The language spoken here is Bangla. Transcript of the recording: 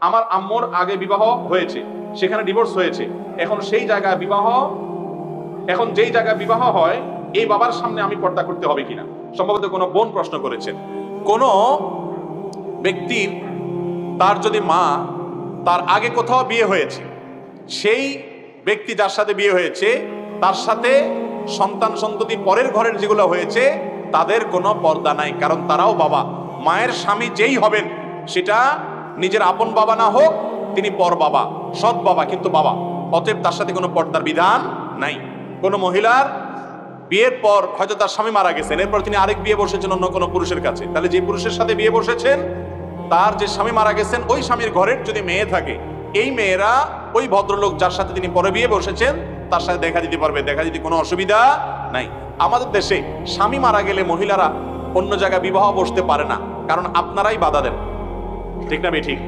আমার আম্মুর আগে বিবাহ হয়েছে, সেখানে ডিভোর্স হয়েছে, এখন সেই জায়গায় বিবাহ, এখন যেই জায়গায় বিবাহ হয় এই বাবার সামনে আমি পর্দা করতে হবে কিনা? সম্ভবত কোনো বোন প্রশ্ন করেছেন। কোনো ব্যক্তির, তার যদি মা, তার আগে কোথাও বিয়ে হয়েছে, সেই ব্যক্তি যার সাথে বিয়ে হয়েছে তার সাথে সন্তান সন্ততি পরের ঘরের যেগুলো হয়েছে তাদের কোনো পর্দা নাই, কারণ তারাও বাবা। মায়ের স্বামী যেই হবেন সেটা নিজের আপন বাবা না হোক, তিনি পর বাবা, সৎ বাবা, কিন্তু বাবা। অতএব তার সাথে কোনো পর্দার বিধান নাই। কোনো মহিলার বিয়ের পর হয়তো তার স্বামী মারা গেছেন, এরপর তিনি আরেক বিয়ে বসেছেন অন্য কোনো পুরুষের কাছে, তাহলে যে পুরুষের সাথে বিয়ে বসেছেন তার যে স্বামী মারা গেছেন ওই স্বামীর ঘরের যদি মেয়ে থাকে, এই মেয়েরা ওই ভদ্রলোক যার সাথে তিনি পরে বিয়ে বসেছেন তার সাথে দেখা দিতে পারবে, দেখা দিতে কোনো অসুবিধা নাই। আমাদের দেশে স্বামী মারা গেলে মহিলারা অন্য জায়গায় বিবাহ বসতে পারে না, কারণ আপনারাই বাধা দেন, ঠিক না? ঠিক।